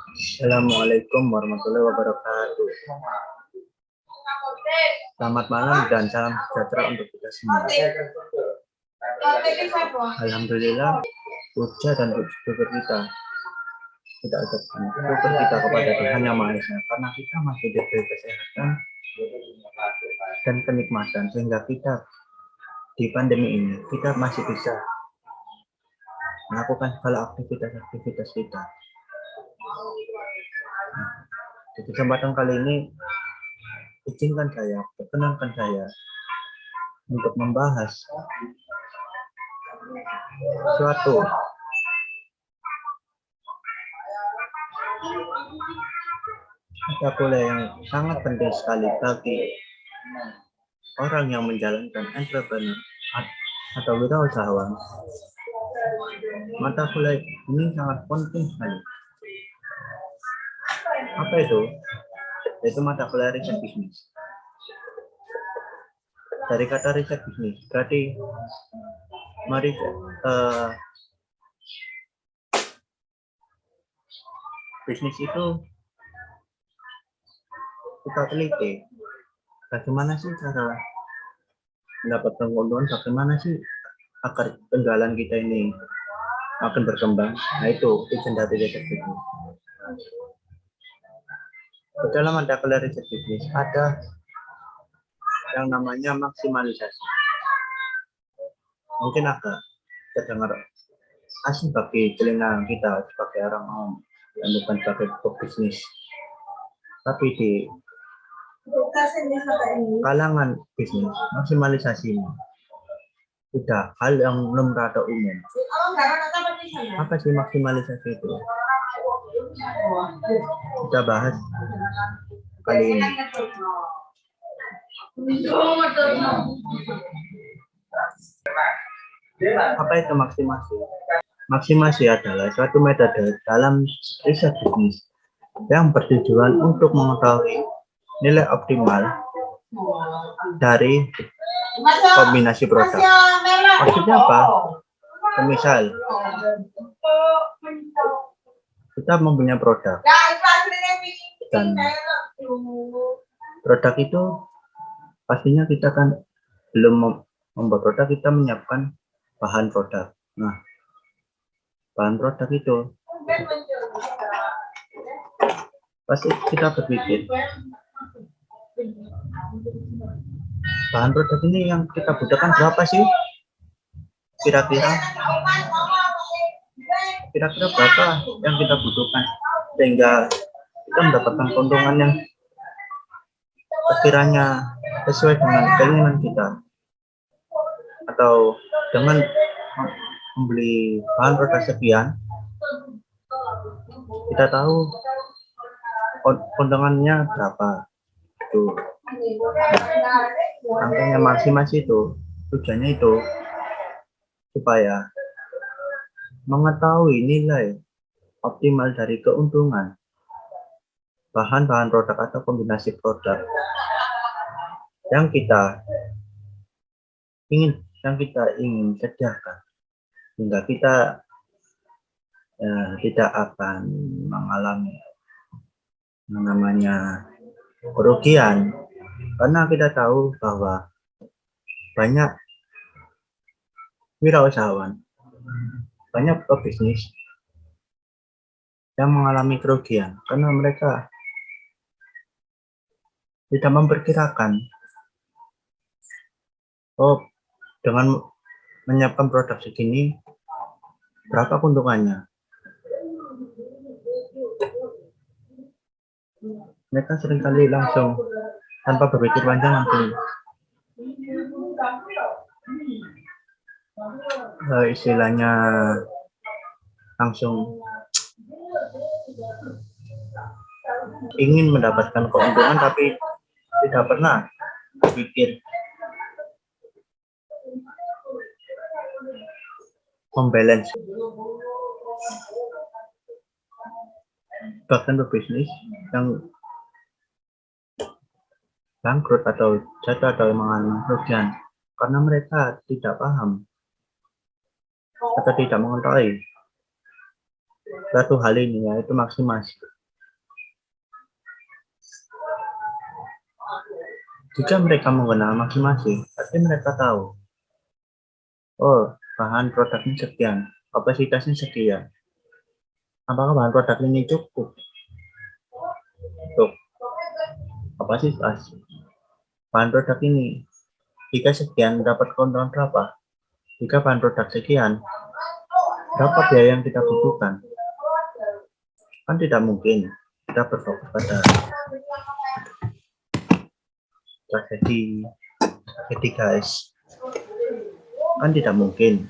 Assalamualaikum warahmatullahi wabarakatuh. Selamat malam dan salam sejahtera untuk kita semua. Alhamdulillah, puja dan syukur kita tidak ada syukur kita kepada Tuhan Yang Maha Esa karena kita masih diberi kesehatan dan kenikmatan sehingga kita di pandemi ini kita masih bisa melakukan segala aktivitas kita. Di kesempatan kali ini perkenankan saya untuk membahas suatu mata kuliah yang sangat penting sekali bagi orang yang menjalankan entrepreneur atau wirausahawan. Mata kuliah ini sangat penting sekali. Apa itu? Yaitu mata kuliah riset bisnis. Dari kata riset bisnis, berarti bisnis itu kita teliti. Bagaimana sih cara mendapatkan keuntungan? Bagaimana sih agar penjualan kita ini akan berkembang? Nah, itu tujuan dari riset bisnis. Dalam mata kuliah riset bisnis ada yang namanya maksimalisasi. Mungkin agak terdengar asing bagi telinga kita sebagai orang awam dan bukan sebagai pebisnis. Tapi di kalangan bisnis, maksimalisasi ini sudah hal yang belum rada umum. Apa sih maksimalisasi itu? Kita bahas kali ini. Apa itu maksimasi? Maksimasi adalah suatu metode dalam riset bisnis yang bertujuan untuk mengetahui nilai optimal dari kombinasi produk. Maksudnya apa? Misal, kita mempunyai produk dan produk itu pastinya kita kan belum membuat produk, kita menyiapkan bahan produk. Nah, bahan produk itu pasti kita berpikir bahan produk ini yang kita butuhkan berapa sih? Kira-kira berapa yang kita butuhkan sehingga kita mendapatkan keuntungan yang sekiranya sesuai dengan keinginan kita, atau dengan membeli bahan produk sekian kita tahu keuntungannya berapa. Itu angkanya maksimasi itu tujuannya itu supaya mengetahui nilai optimal dari keuntungan bahan-bahan produk atau kombinasi produk yang kita ingin sediakan, sehingga kita tidak akan mengalami yang namanya kerugian, karena kita tahu bahwa banyak wirausahawan, banyak pebisnis yang mengalami kerugian karena mereka tidak memperkirakan dengan menyiapkan produk segini berapa keuntungannya. Mereka seringkali langsung tanpa berpikir panjang istilahnya langsung ingin mendapatkan keuntungan tapi tidak pernah berpikir membalance. Bahkan pebisnis yang bangkrut atau jatuh atau mengalami kerugian karena mereka tidak paham atau tidak mengetahui satu hal ini, yaitu maksimasi. Jika mereka menggunakan maksimasi, pasti mereka tahu, oh, bahan produk ini sekian, kapasitasnya sekian. Apakah bahan produk ini cukup untuk kapasitas bahan produk ini? Jika sekian, dapat keuntungan berapa? Jika bahan produk sekian, berapa biaya yang kita butuhkan? Kan tidak mungkin kita berfokus pada tragedi guys. Kan tidak mungkin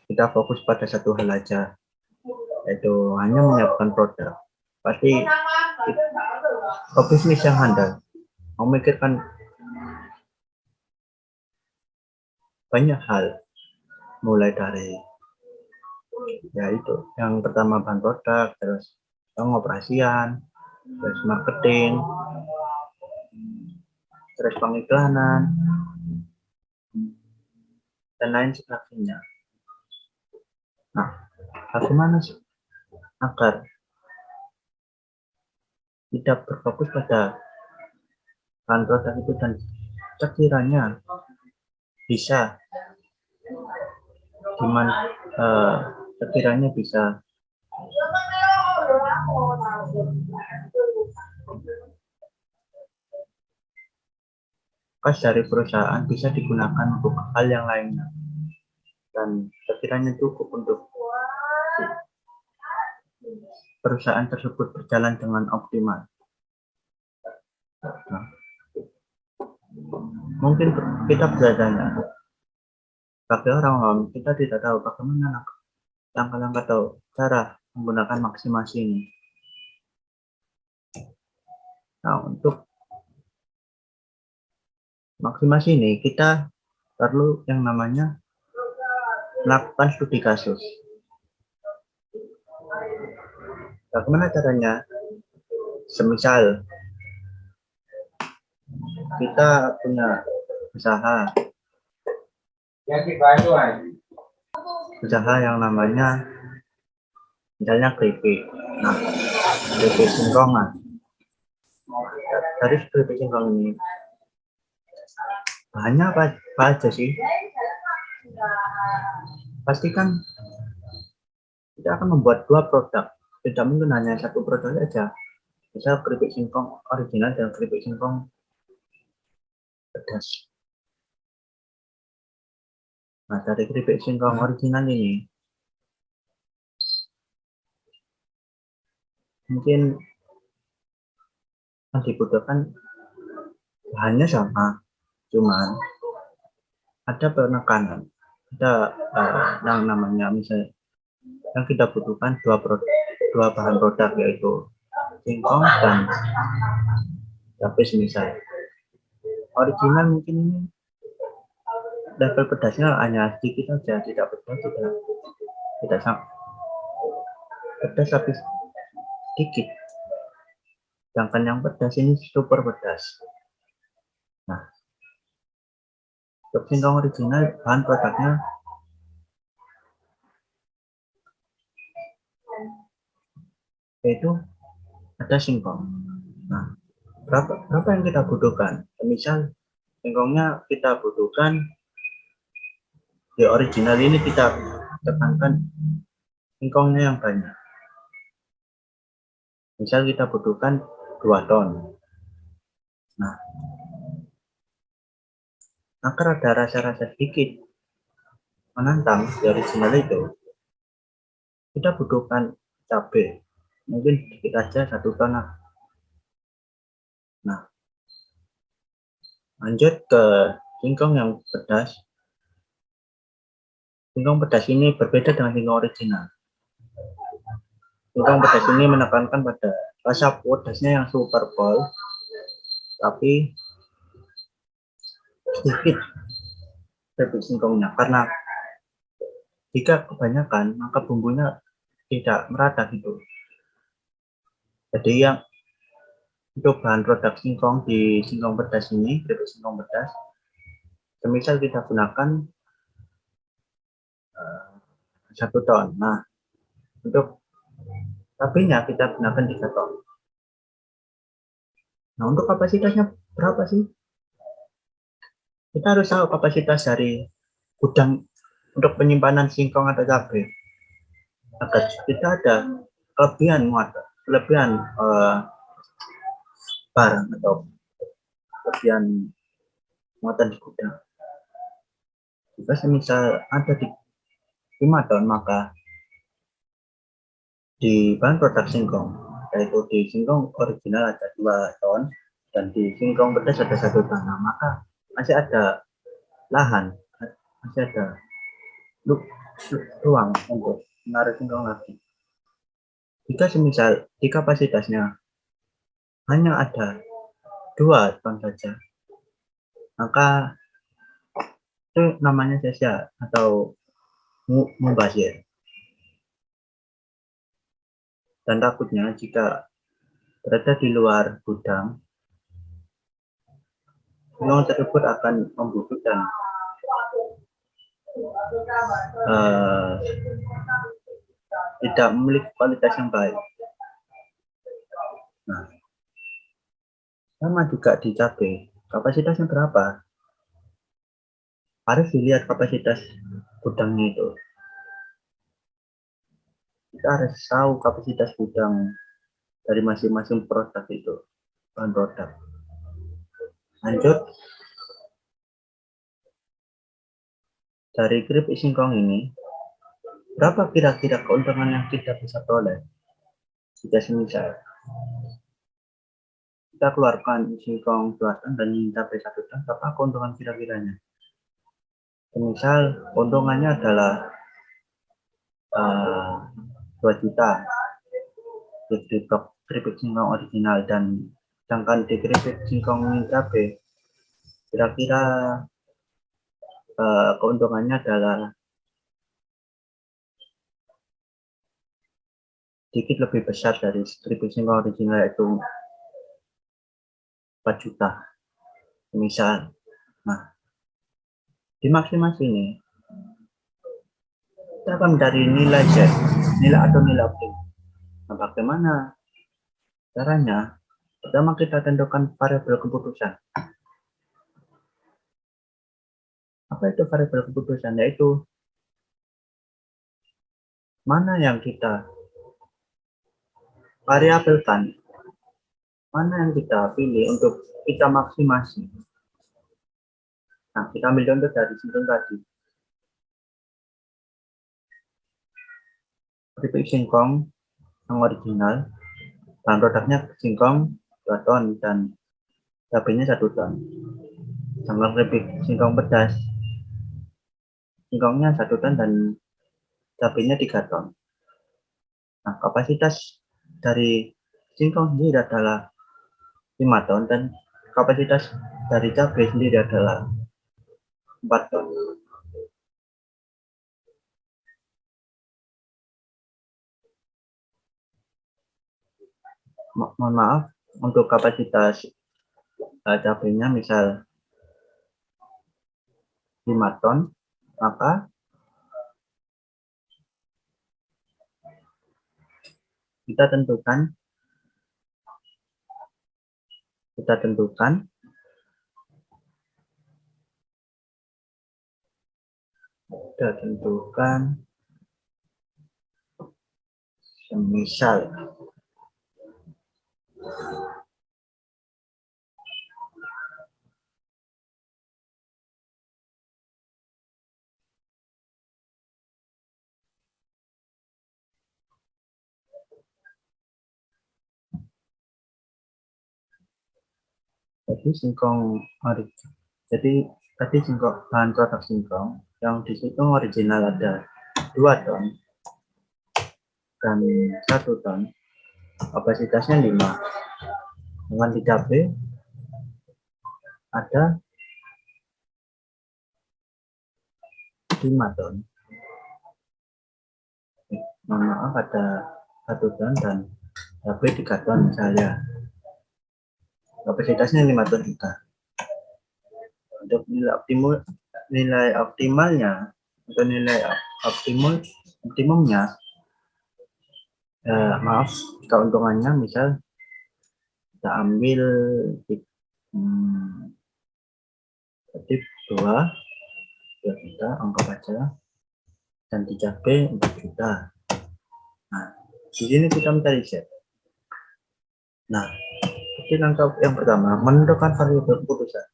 kita fokus pada satu hal aja, yaitu hanya menyiapkan produk. Pasti pebisnis yang handal memikirkan banyak hal, mulai dari yaitu yang pertama bahan produk, terus pengoperasian, terus marketing, terus pengiklanan, dan lain sebagainya. Nah, bagaimana sih agar tidak berfokus pada bahan produk itu dan sekiranya bisa sekiranya bisa kas dari perusahaan bisa digunakan untuk hal yang lainnya dan sekiranya cukup untuk perusahaan tersebut berjalan dengan optimal. Nah, mungkin kita bertanya, bagi orang awam kita tidak tahu bagaimana langkah-langkah atau cara menggunakan maksimasi ini. Nah, untuk maksimasi ini kita perlu yang namanya melakukan studi kasus. Bagaimana caranya? Semisal kita punya usaha yang namanya misalnya keripik. Nah, keripik singkongan. Dari keripik singkong ini bahannya apa aja sih? Pastikan kita akan membuat dua produk, tidak mungkin hanya satu produk saja. Bisa keripik singkong original dan keripik singkong pedas. Nah, dari keripik singkong original ini mungkin yang dibutuhkan bahannya sama, cuman ada penekanan, ada yang namanya misalnya yang kita butuhkan dua bahan produk, yaitu singkong dan tapis. Misal original mungkin ini level pedasnya hanya sedikit saja, tidak pedas, tidak sangat pedas tapi sedikit, sedangkan yang pedas ini super pedas. Nah, untuk singkong original bahan produknya yaitu ada singkong. Nah, berapa yang kita butuhkan? Misal singkongnya kita butuhkan di original ini, kita tekankan singkongnya yang banyak. Misal kita butuhkan 2 ton. Nah, agar ada rasa-rasa sedikit menantang di original itu, kita butuhkan cabai, mungkin sedikit aja 1 ton. Nah, lanjut ke singkong yang pedas. Singkong pedas ini berbeda dengan singkong original. Singkong pedas ini menekankan pada rasa pedasnya yang super pol, tapi sedikit keripik singkongnya, karena jika kebanyakan maka bumbunya tidak merata gitu. Jadi yang untuk bahan produk singkong di singkong pedas ini, keripik singkong pedas, semisal kita gunakan 1 ton. Nah, untuk cabenya kita gunakan 3 ton. Nah, untuk kapasitasnya berapa sih? Kita harus tahu kapasitas dari gudang untuk penyimpanan singkong atau cabai agar kita ada kelebihan muatan, kelebihan barang atau kelebihan muatan di gudang. Jika semisal ada di 5 ton, maka di bahan produk singkong, yaitu di singkong original ada 2 ton dan di singkong pedas ada 1 ton. Nah, maka masih ada lahan, masih ada ruang untuk menaruh singkong lagi. Jika semisal di kapasitasnya hanya ada 2 ton saja, maka itu namanya sia-sia atau mubazir. Dan takutnya jika berada di luar gudang, singkong tersebut akan membusuk dan tidak memiliki kualitas yang baik. Nah, sama juga di cabai, kapasitasnya berapa? Harus dilihat kapasitas gudangnya itu. Kita harus tahu kapasitas gudang dari masing-masing produk itu, bahan produk. Lanjut, dari keripik singkong ini, berapa kira-kira keuntungan yang kita bisa peroleh? Jika semisal kita keluarkan singkong 2 ton dan cabai 1 ton, berapa keuntungan kira-kiranya? Misal keuntungannya adalah 2 juta di keripik singkong original, dan sedangkan di keripik singkong cabai kira-kira keuntungannya adalah sedikit lebih besar dari keripik singkong original, yaitu 4 juta misal. Nah, di maksimal ini kita akan mencari nilai Z, nilai atau nilai optimal. Nah, bagaimana caranya? Pertama, kita tentukan variabel keputusan. Apa itu variabel keputusan? Yaitu mana yang kita variabelkan, mana yang kita pilih untuk kita maksimasi. Nah, kita ambil contoh dari singkong tadi. Keripik singkong yang original, bahan produknya singkong 2 ton dan cabainya 1 ton. Sama keripik singkong pedas, singkongnya 1 ton dan cabainya 3 ton. Nah, kapasitas dari singkong sendiri adalah 5 ton dan kapasitas dari cabai sendiri adalah 4 ton. Mohon maaf, untuk kapasitas cabainya misal 5 ton, maka kita tentukan semisal tadi singkong bahan produk singkong yang di situ original ada 2 ton dan 1 ton, kapasitasnya 5. Dengan di cabai ada 5 ton. Mohon maaf, ada 1 ton dan cabai 3 ton misalnya. Kapasitasnya 5 ton juga. Untuk nilai optimalnya atau nilai optimal optimumnya, maaf, keuntungannya misal kita ambil tip 2 juta, anggap aja, dan 3B 4 juta. Nah, di sini kita mencari Z. Nah, kita langkah yang pertama, menentukan variabel keputusan.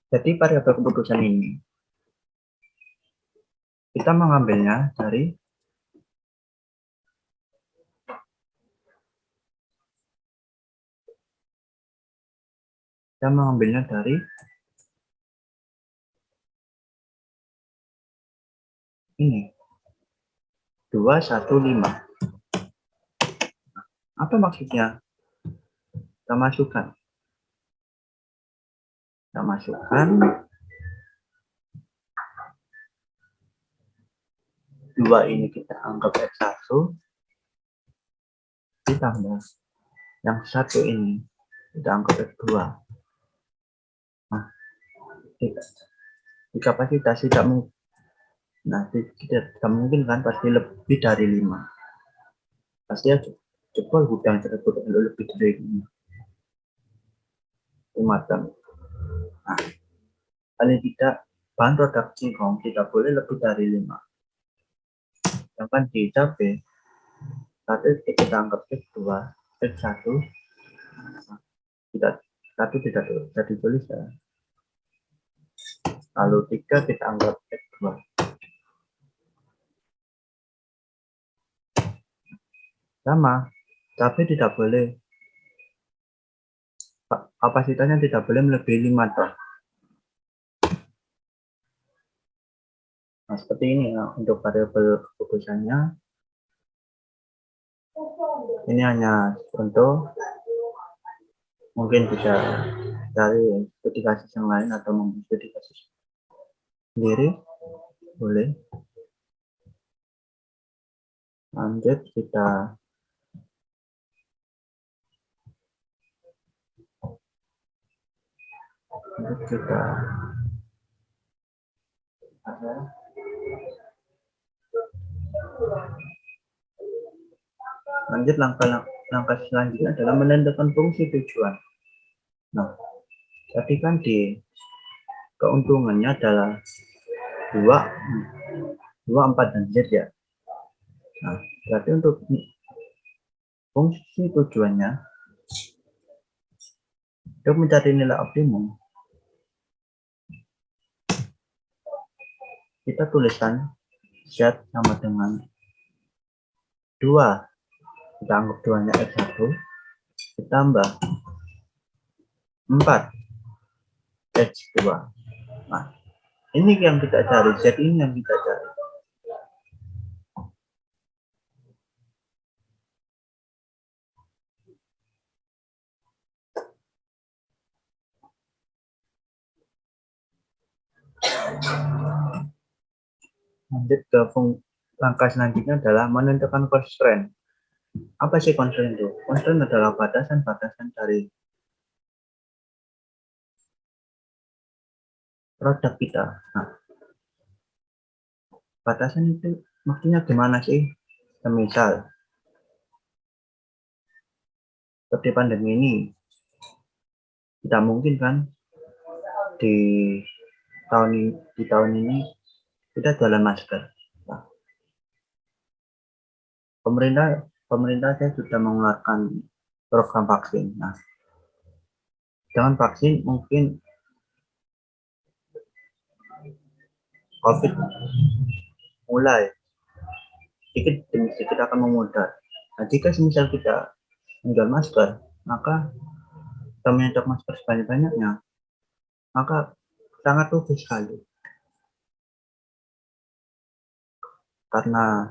Jadi variabel keputusan ini kita mengambilnya dari ini 215. Apa maksudnya? Kita masukkan 2 ini kita anggap X1 ditambah yang 1 ini kita anggap X2. Nah, di kapasitas tidak mungkin. Nah, tidak mungkin kan, pasti lebih dari 5. Pasti aja jebol gudang tersebut lebih dari 5 ton. Nah, paling tidak bahan produk singkong tidak boleh lebih dari 5. Sedangkan di cabai satu kita anggap X2, X1 tidak, satu tidak ditulis ya. Lalu 3 kita anggap X2. Sama, cabai tidak boleh, kapasitasnya tidak boleh melebihi 5 ton. Nah, seperti ini ya untuk variabel keputusannya. Ini hanya contoh, mungkin bisa cari studi kasus yang lain atau mungkin studi kasus sendiri, boleh. Lanjut kita lanjut langkah selanjutnya adalah menentukan fungsi tujuan. Nah, tadi kan di keuntungannya adalah 2, 4 dan Z ya. Nah, berarti untuk fungsi tujuannya untuk mencari nilai optimum, kita tuliskan Z sama dengan 2, kita anggap 2-nya X1 ditambah 4 X2. Nah, ini yang kita cari, Z ini yang kita cari. Lanjut ke langkah selanjutnya adalah menentukan constraint. Apa sih constraint itu? Constraint adalah batasan-batasan dari produk kita. Nah, batasan itu maksudnya gimana sih? Misal seperti pandemi ini, tidak mungkin kan di tahun ini kita jualan masker. Nah, pemerintah sudah mengeluarkan program vaksin. Nah, dengan vaksin mungkin COVID mulai sedikit demi sedikit akan memudar. Nah, jika semisal kita menjual masker, maka kita menyetok masker sebanyak-banyaknya, maka sangat rugi sekali. Karena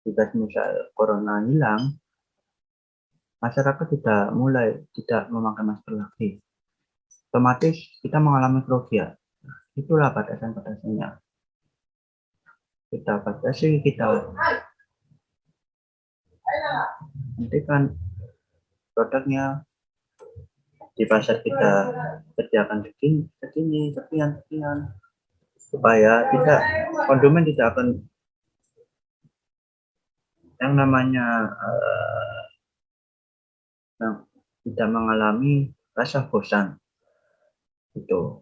jika misal corona hilang, masyarakat mulai tidak memakai masker lagi. Otomatis kita mengalami kerugian. Itulah batasan-batasannya. Kita batasi, kita hentikan produknya di pasar kita sediakan sekian supaya tidak konsumen tidak akan yang namanya tidak mengalami rasa bosan itu.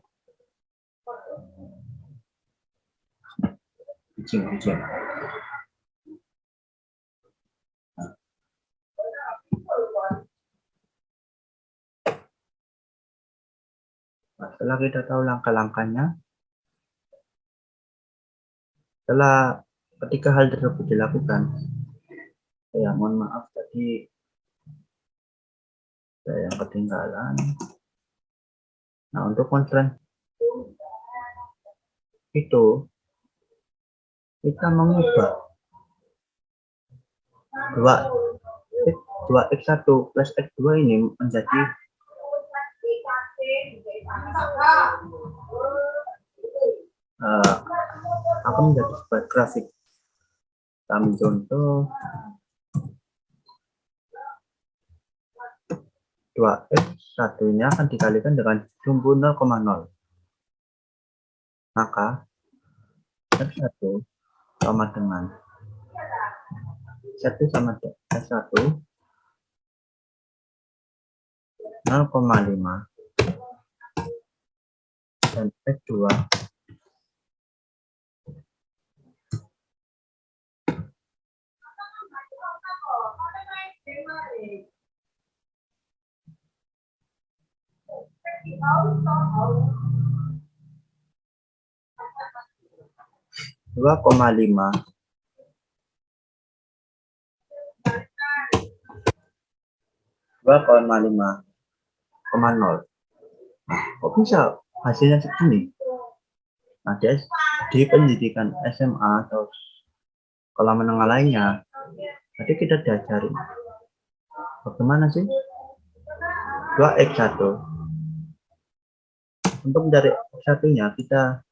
Bijing. Nah, setelah kita tahu langkah-langkahnya, setelah ketika hal tersebut dilakukan, ya mohon maaf tadi saya yang ketinggalan. Nah, untuk constraint itu kita mengubah 2x1 plus x2 ini menjadi akan menjadi sebuah grafik. Kami contoh 2x1 ini akan dikalikan dengan sumbu 0,0. Maka x1 sama dengan 1 sama x1 0,5 dan x2 2,5 2,5,0. Kok bisa hasilnya segini? Nah, di pendidikan SMA atau sekolah menengah lainnya, tadi kita diajari bagaimana sih 2x1. Untuk mencari x1-nya kita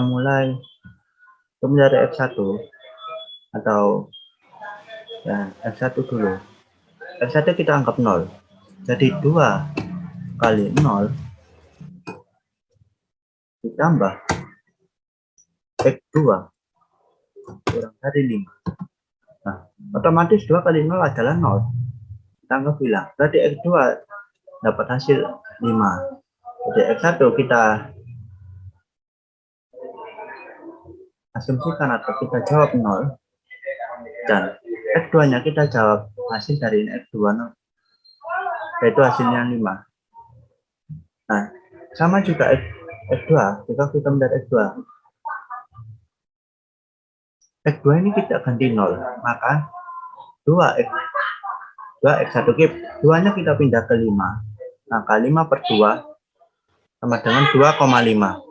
mulai untuk mencari x1 atau ya x1 dulu. X1 kita anggap 0. Jadi 2 kali 0 ditambah x2 kurang dari 5. Nah, otomatis 2 kali 0 adalah 0. Kita anggap bilang. Berarti x2 dapat hasil 5. Jadi x1 kita asumsikan atau kita jawab 0 dan x2-nya kita jawab hasil dari x2 0, yaitu hasilnya 5. Nah, sama juga x2, jika kita melihat x2 ini kita ganti 0, maka 2x1 2-nya kita pindah ke 5, maka 5 per 2 sama dengan 2,5.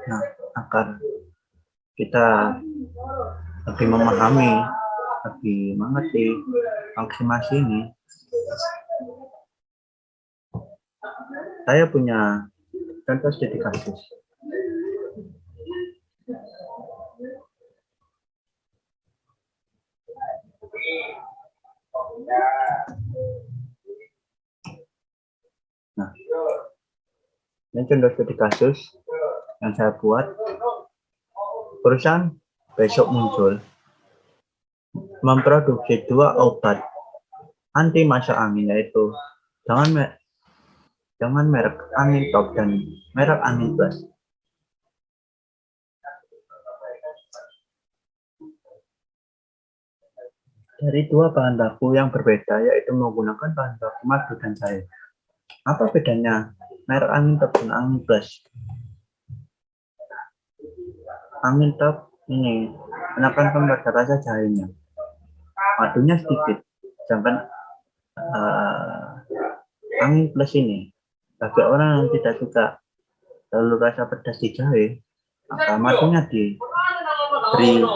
Nah, agar kita lebih memahami, lebih mengerti maksimasi ini, saya punya contoh studi kasus. Nah, ini contoh studi kasus yang saya buat. Perusahaan besok muncul memproduksi 2 obat anti masuk angin, yaitu jangan merek angin top dan merek angin plus. Dari 2 bahan baku yang berbeda, yaitu menggunakan bahan baku madu dan cair. Apa bedanya merek angin top dan angin plus? Angin top ini menekankan pada rasa cairnya, madunya sedikit, sedangkan angin plus ini bagi orang yang tidak suka terlalu rasa pedas di jahe, maka madunya diberi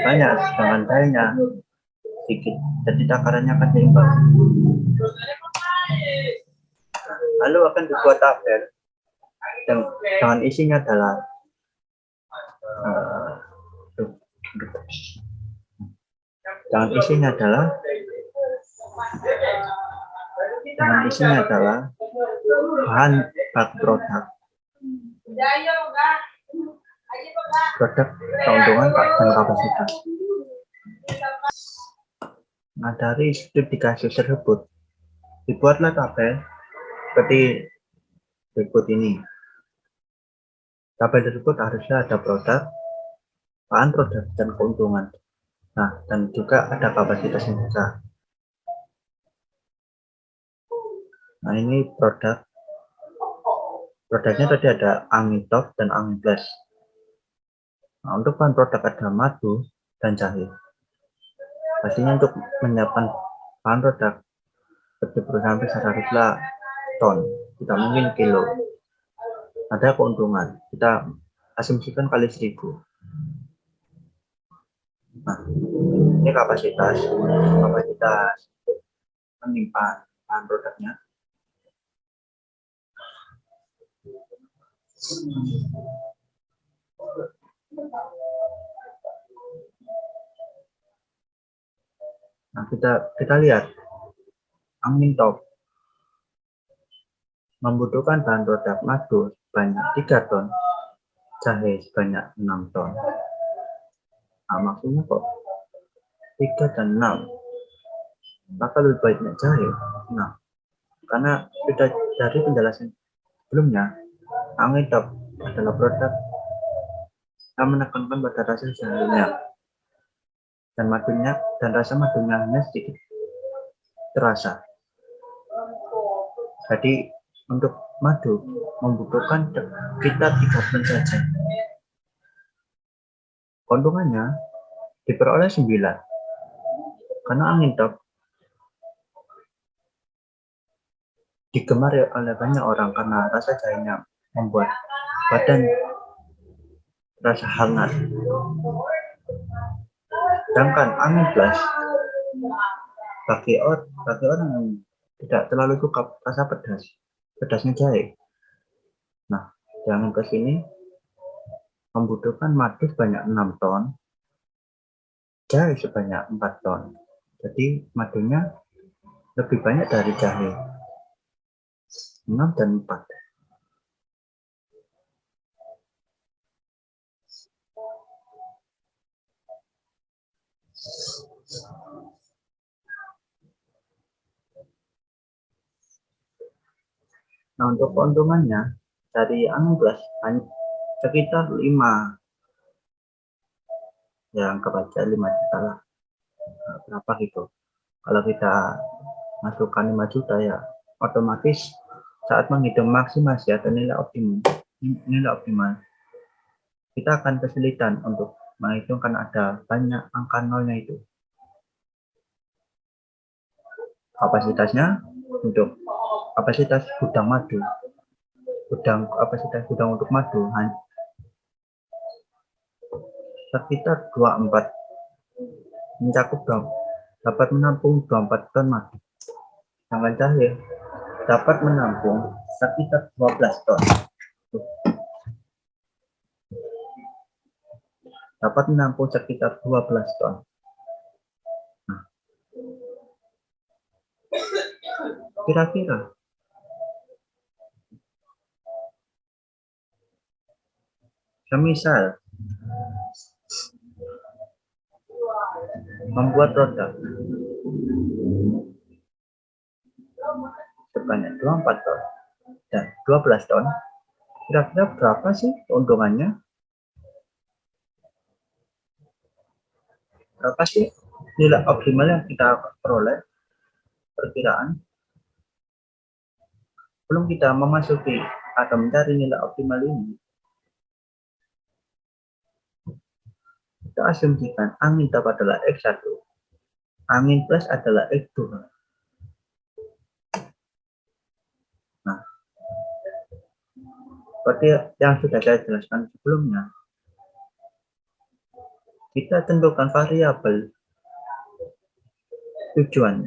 banyak, sedangkan cairnya sedikit, jadi takarannya akan seimbang. Lalu akan dibuat tabel dengan isinya adalah bahan baku produk, keuntungan, dan kapasitas. Nah, dari studi kasus tersebut dibuatlah tabel seperti berikut ini. Tabel tersebut harusnya ada produk, bahan produk, dan keuntungan. Nah, dan juga ada kapasitasnya juga. Nah, ini produknya tadi ada angin top dan angin plus. Nah, untuk bahan produk ada madu dan jahe. Pastinya untuk menyiapkan bahan produk seperti perusahaan besar haruslah ton, tidak mungkin kilo. Ada keuntungan, kita asumsikan kali 1000. Nah, ini kapasitas penyimpanan bahan produknya. Nah, kita lihat angin top membutuhkan bahan produk madu sebanyak 3 ton, jahe sebanyak 6 ton. Nah, maksudnya kok 3 dan 6? Maka lebih baiknya jahe. Nah, karena sudah dari penjelasan sebelumnya, angin top adalah produk yang menekankan pada rasa jahenya dan madunya, dan rasa madunya hanya sedikit terasa. Jadi untuk madu membutuhkan sekitar 3 ton saja. Keuntungannya diperoleh 9 karena angin top digemari oleh banyak orang karena rasa jahenya membuat badan terasa hangat. Sedangkan angin plus bagi orang yang tidak terlalu suka rasa pedasnya jahe. Nah, angin plus ini membutuhkan madu sebanyak 6 ton, jahe sebanyak 4 ton. Jadi madunya lebih banyak dari jahe, 6 dan 4. Nah, untuk keuntungannya dari angin plus sekitar 5, ya anggap aja 5 juta lah. Nah, berapa gitu? Kalau kita masukkan 5 juta ya otomatis saat menghitung maksimasi atau nilai optimal kita akan kesulitan untuk menghitung karena ada banyak angka nolnya itu. Kapasitasnya untuk kapasitas gudang untuk madu sekitar 24, mencakup dapat menampung 24 ton madu. Sedangkan jahe dapat menampung sekitar 12 ton. Dapat menampung sekitar 12 ton. Nah, kira-kira semisal membuat produk sebanyak 24 ton dan 12 ton, kira-kira berapa sih keuntungannya? Berapa sih nilai optimal yang kita peroleh? Perkiraan belum kita memasuki atau mencari nilai optimal ini, kita asumsikan angin top adalah X1, angin plus adalah X2. Nah, seperti yang sudah saya jelaskan sebelumnya, kita tentukan variabel tujuan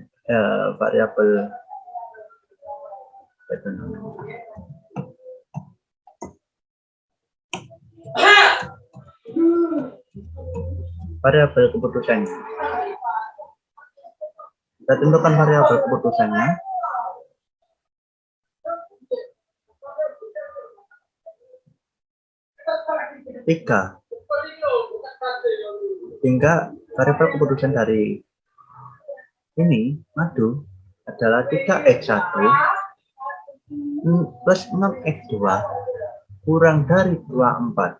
variabel variabel keputusannya. Kita tentukan variabel keputusannya. Hingga variabel keputusan dari ini madu adalah 3x1 plus 6x2 kurang dari 24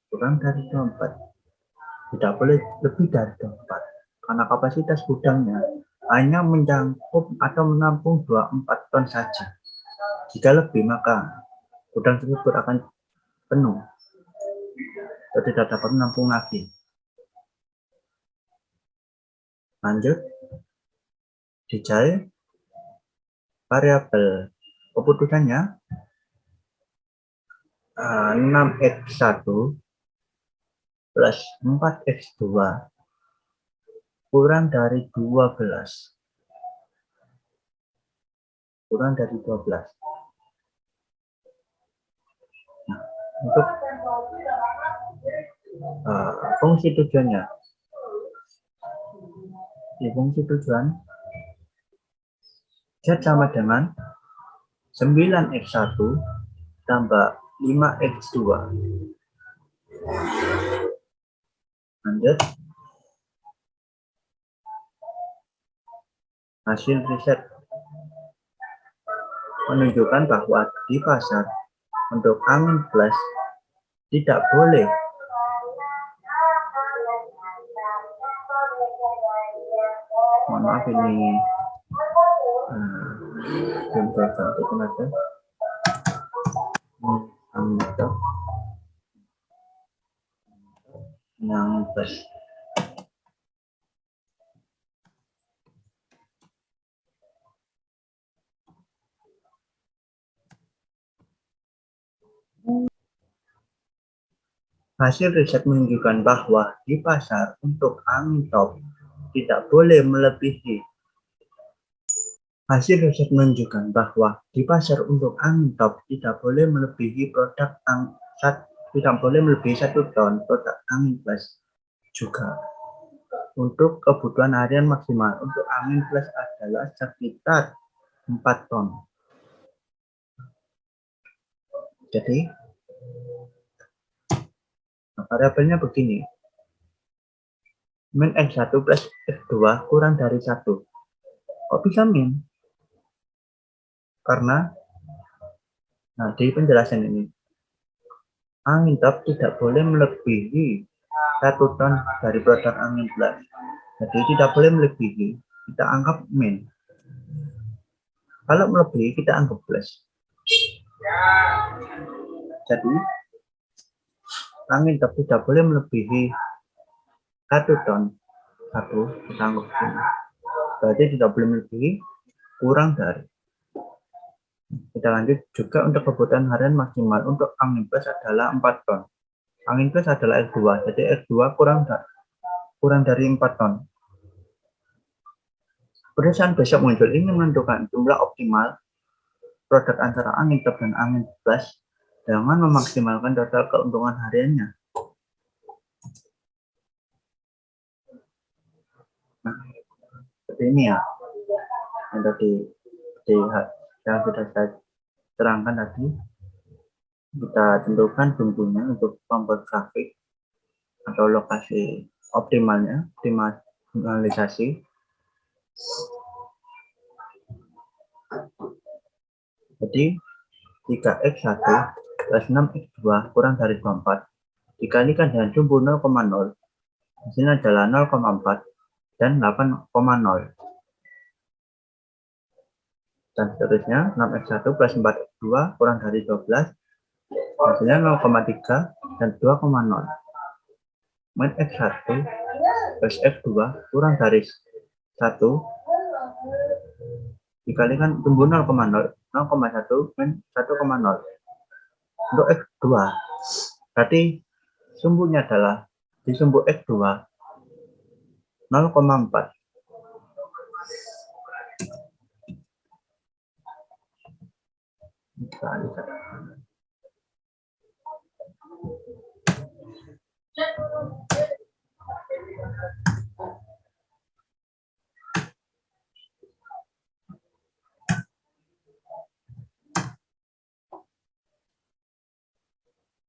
kurang dari 24, tidak boleh lebih dari 24 karena kapasitas gudangnya hanya mencangkup atau menampung 24 ton saja. Jika lebih maka gudang tersebut akan penuh atau tidak dapat menampung lagi. Lanjut, dicari variabel keputusannya 6x1 plus 4x2 kurang dari 12. Nah, untuk fungsi tujuannya, di fungsi tujuan Z sama dengan 9x1 tambah 5x2. Lanjut, hasil riset menunjukkan bahwa di pasar untuk angin plus tidak boleh ini yang plus. Hasil riset menunjukkan bahwa di pasar untuk angin top tidak boleh melebihi. Hasil riset menunjukkan bahwa di pasar untuk angin top tidak boleh melebihi tidak boleh melebihi 1 ton produk angin plus. Juga untuk kebutuhan harian maksimal untuk angin plus adalah sekitar 4 ton. Jadi variabelnya begini, min x1 plus x2 kurang dari 1. Kok bisa min? Karena di penjelasan ini angin top tidak boleh melebihi 1 ton dari produk angin plus. Jadi tidak boleh melebihi, kita anggap min. Kalau melebihi kita anggap plus. Jadi angin top tidak boleh melebihi 1 ton. Kita anggap min. Berarti tidak boleh melebihi, kurang dari. Kita lanjut juga untuk kebutuhan harian maksimal untuk angin plus adalah 4 ton. Angin plus adalah X2, jadi X2 kurang dari 4 ton. Perusahaan besok muncul ingin menentukan jumlah optimal produk antara angin top dan angin plus dengan memaksimalkan total keuntungan hariannya. Nah, seperti ini ya, yang tadi yang sudah saya terangkan tadi. Kita tentukan bumbunya untuk membuat grafik atau lokasi optimalisasi. Jadi 3x1 plus 6x2 kurang dari 24 dikalikan dengan sumbu 0,0, hasilnya adalah 0,4 dan 8,0. Dan seterusnya 6x1 plus 4x2 kurang dari 12, hasilnya 0,3 dan 2,0. Min x1 plus x2 kurang dari 1 dikalikan sumbu 0,1 min 1,0. Untuk x2 berarti sumbunya adalah di sumbu x2 0,4. Kita lihat.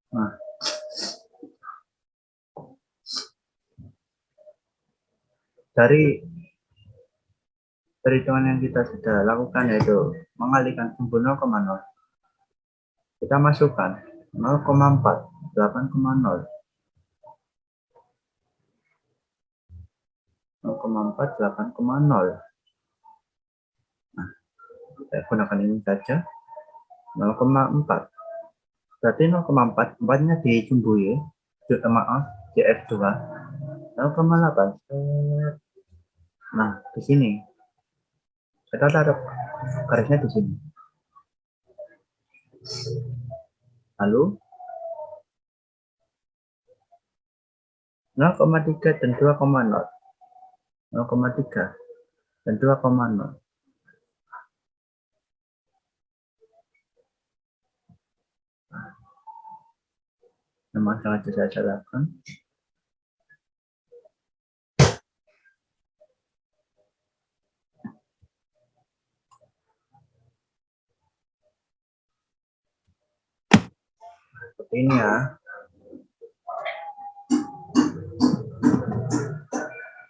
Nah, dari perhitungan yang kita sudah lakukan yaitu mengalihkan sumbu 0,0, kita masukkan 0,4, 8,0, 0,4, 8,0. Nah, kita gunakan ini saja, 0,4. Berarti 0,4, 4-nya di sumbu Y, maaf, di F2, 0,8. Nah, di sini kita taruh garisnya di sini. Lalu 0,3 dan 2,0, 0,3 dan 2,0. Memang sangat saya lakukan. Seperti ini ya.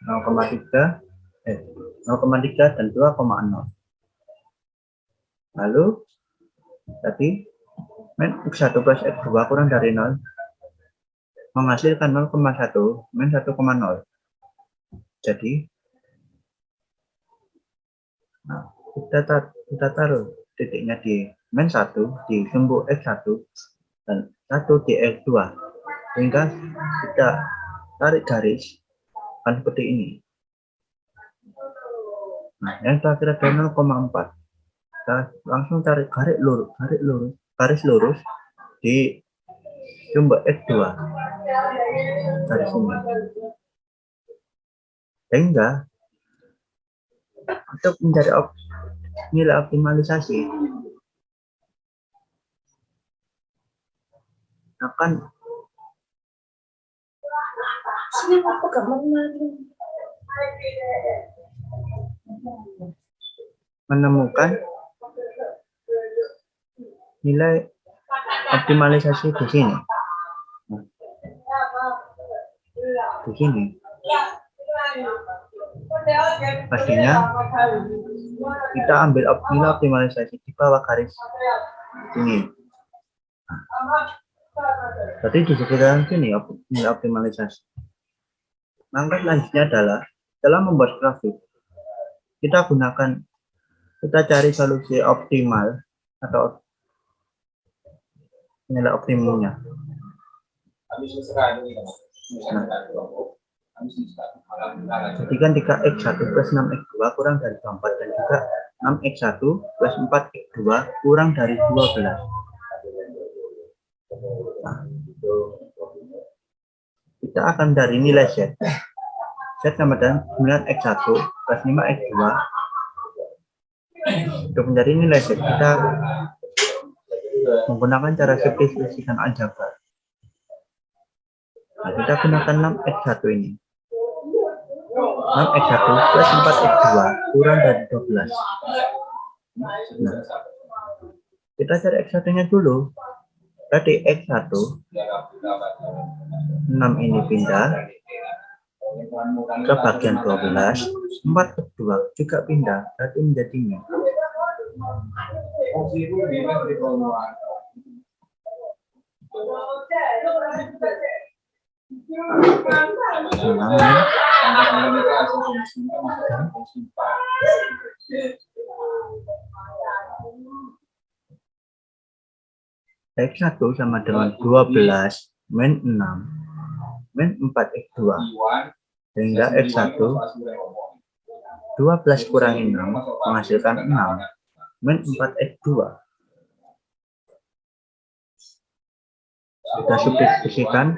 0,3 dan 2,0. Lalu tadi min X1 plus X2 kurang dari 0 menghasilkan 0,1 min 1,0. Jadi nah, kita taruh titiknya di min 1 di sumbu X1 dan 1 di X2 sehingga kita tarik garis kan seperti ini. Nah, yang terakhir ada 0,4. Kita langsung tarik garis lurus di sumbu X2 dari sini. Sehingga untuk mencari nilai optimalisasi akan menemukan nilai optimalisasi di sini. Di sini. Pastinya kita ambil nilai optimalisasi di bawah garis ini. Berarti di sekitar sini nilai optimalisasi. Langkah selanjutnya adalah setelah membuat grafik, kita cari solusi optimal atau nilai optimumnya. Nah, jadikan 3x1 plus 6x2 kurang dari 24 dan juga 6x1 plus 4x2 kurang dari 12. Nah, kita akan dari nilai Z. Z sama dengan 9x1 plus 5x2. Untuk mencari nilai Z, kita menggunakan cara simplifikasikan aljabar. Nah, kita gunakan 6x1 ini. 6x1 plus 4x2 kurang dari 12. Nah, kita cari x1-nya dulu. Tadi x1, 6 ini pindah ke bagian 12, 4x2 juga pindah, berarti menjadinya. X1 sama dengan 12 min 6 min 4x2 sehingga X1 12 kurangi 6 menghasilkan 6 min 4x2. Kita substitusikan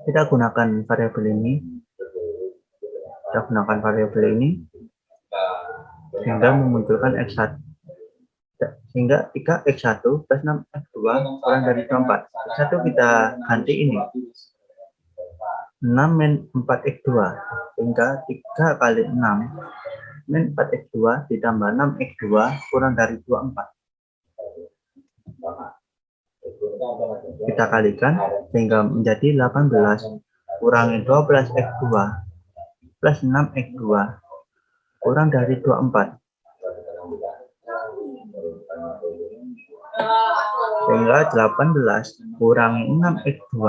Kita gunakan variabel ini. Sehingga memunculkan X1. Sehingga 3X1 plus 6X2 kurang dari 24. X1 kita ganti ini. 6 min 4X2. Sehingga 3 kali 6 min 4X2 ditambah 6X2 kurang dari 24. Kita kalikan sehingga menjadi 18 kurangi 12X2 plus 6X2 kurang dari 24. Sehingga 18 kurangi 6X2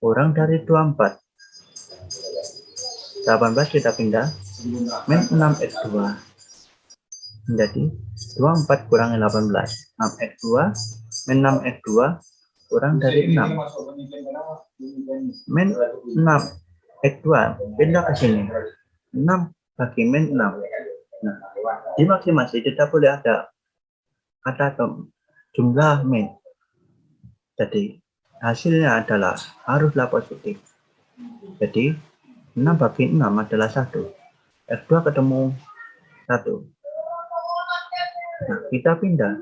kurang dari 24. 18 kita pindah, min 6X2 menjadi 24 kurangi 18. 6X2 min 6X2 kurang dari 6. Min 6X2 pindah ke sini. 6 bagi min 6. Nah, di maksimasi tidak boleh ada kata atau jumlah min. Jadi hasilnya adalah haruslah positif. Jadi 6 bagi 6 adalah 1. X2 ketemu 1. Nah, kita pindah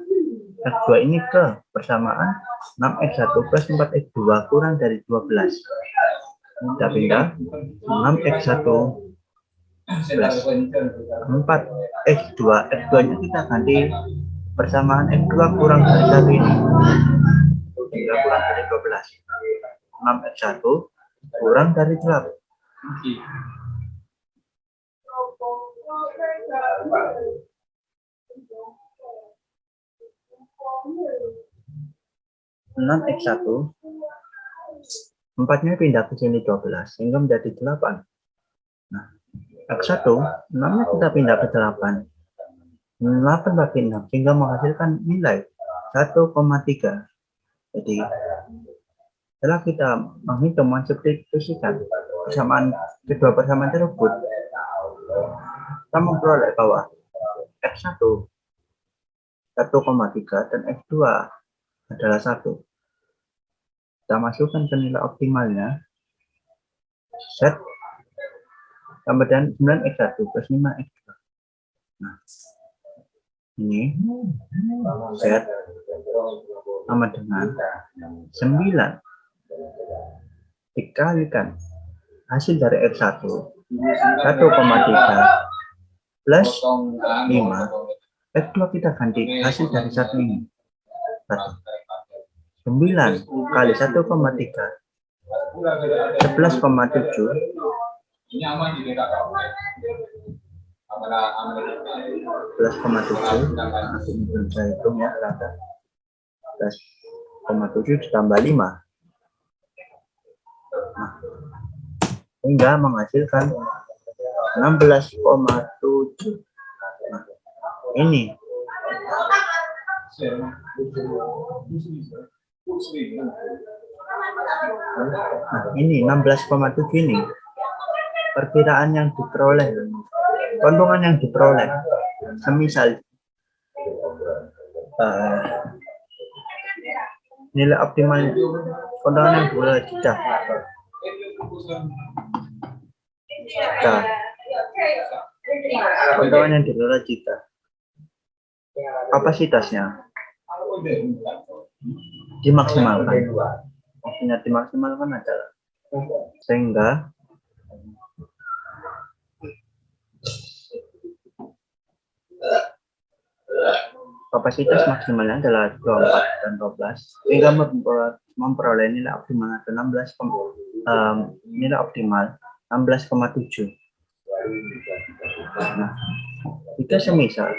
X2 ini ke persamaan 6X1 plus 4X2 kurang dari 12. Kita pindah 6X1 plus 4X2. X2-nya kita ganti persamaan X2 kurang dari 1 ini. Sehingga kurang dari 12. 6X1 kurang dari 8. 6X1 4-nya pindah ke sini 12 sehingga menjadi 8. Nah, X1 6-nya kita pindah ke 8. 8 bagi 6 sehingga menghasilkan nilai 1,3. Jadi setelah kita menghitung mensubstitusikan kedua persamaan tersebut, kita memperoleh bahwa X1 1,3 dan X2 adalah 1. Kita masukkan ke nilai optimalnya. Z tambah dengan 9X1 plus 5X2. Nah, ini Z sama dengan 9 dikalikan hasil dari X1 1,3 plus 5. X2 kita ganti hasil dari 1 ini. 9 kali 1,3 11,7 plus 0,7. Nanti belum saya hitung ya, plus 0,7 ditambah 5. Nah, hingga menghasilkan 16,7. Nah, ini ini 16,7 ini perkiraan yang diperoleh, keuntungan yang diperoleh. Semisal nilai optimal keuntungan yang diperoleh juta. Keuntungan yang diperoleh juta. Kapasitasnya dimaksimalkan. Maksudnya dimaksimalkan adalah sehingga kapasitas maksimalnya adalah 24 dan 12 sehingga memperoleh nilai optimal atau 16 nilai optimal 16,7. Nah, jika semisal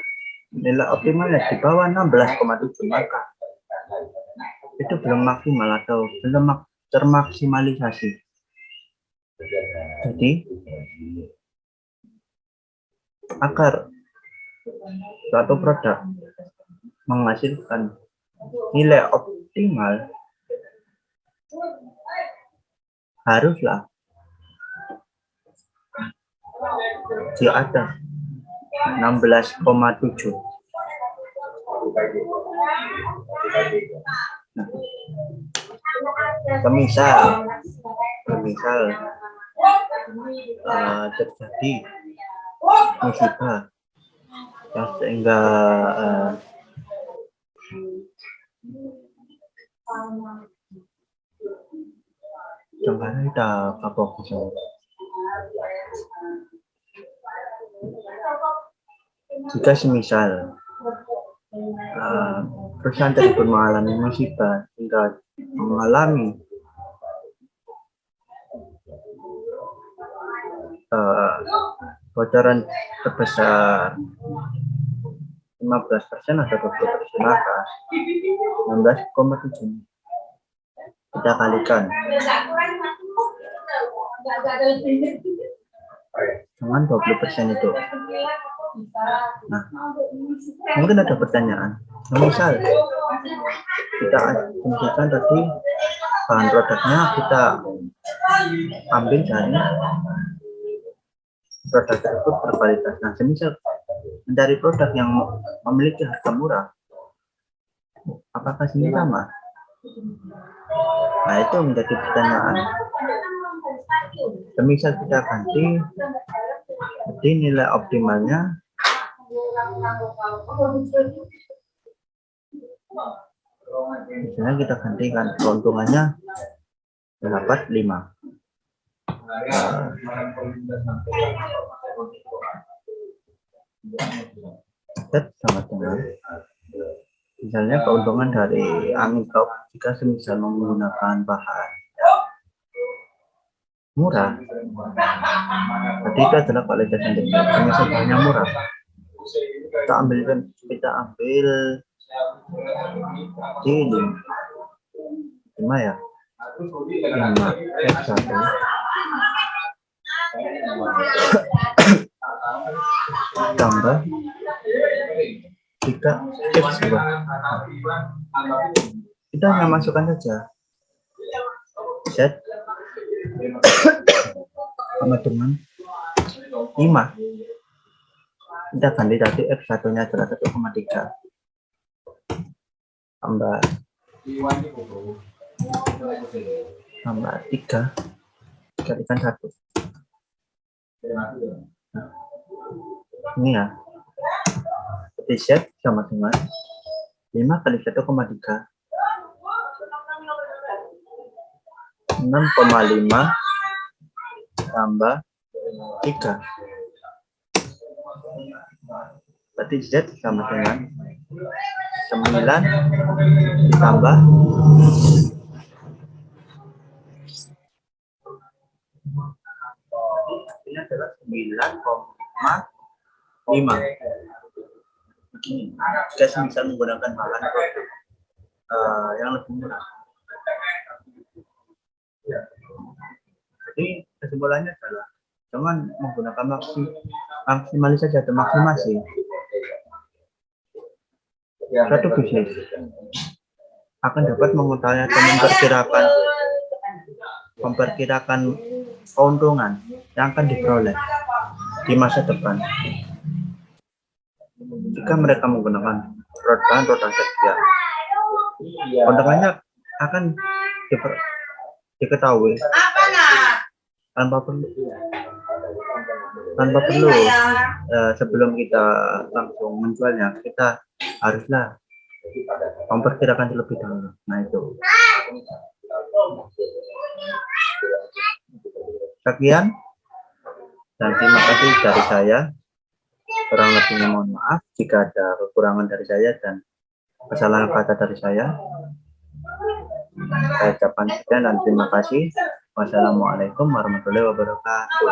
nilai optimalnya di bawah 16,7 maka itu belum maksimal atau belum termaksimalisasi. Jadi agar suatu produk menghasilkan nilai optimal haruslah di atas 16,7. Nah, semisal semisal terjadi musibah ya, sehingga jangan kita kapok. Jika semisal perusahaan tersebut mengalami musibah hingga mengalami bocoran sebesar 15% atau 20%, maka 16,7 kita kalikan dengan 20% itu. Nah, mungkin ada pertanyaan. Misal kita asumsikan tadi bahan produknya kita ambil dari produk tersebut berkualitas. Nah, semisal dari produk yang memiliki harga murah, apakah ini sama? Nah, itu menjadi pertanyaan. Semisal kita ganti, jadi nilai optimalnya misalnya kita gantikan, keuntungannya dapat 5. Sama dengan misalnya keuntungan dari angin laut jika semisal menggunakan bahan murah, jadi itu adalah kualitas yang tinggi. Semisal bahannya murah, kita ambil di 5 ya, 5 F1 tambah 3 F2. Kita hanya masukkan saja Z sama dengan 5. Kita ganti tadi F1 nya adalah 1,3 tambah 3 kalikan 1. Nah, ini ya, Z sama dengan 5 kali 1,3 6,5 tambah 3. Berarti Z sama dengan 9 ditambah 9,5. Kita bisa menggunakan bahan produk yang lebih murah. Jadi kesimpulannya adalah jangan menggunakan maksimalis saja atau maksimasi. Satu bisnis akan dapat mengetahui atau memperkirakan keuntungan yang akan diperoleh di masa depan jika mereka menggunakan produk sekian. Keuntungannya akan diketahui tanpa perlu sebelum kita langsung menjualnya, kita haruslah memperkirakan terlebih dahulu. Nah, itu. Sekian dan terima kasih dari saya. Kurang lebihnya mohon maaf jika ada kekurangan dari saya dan kesalahan kata dari saya. Saya ucapkan sekian dan terima kasih. Wassalamualaikum warahmatullahi wabarakatuh.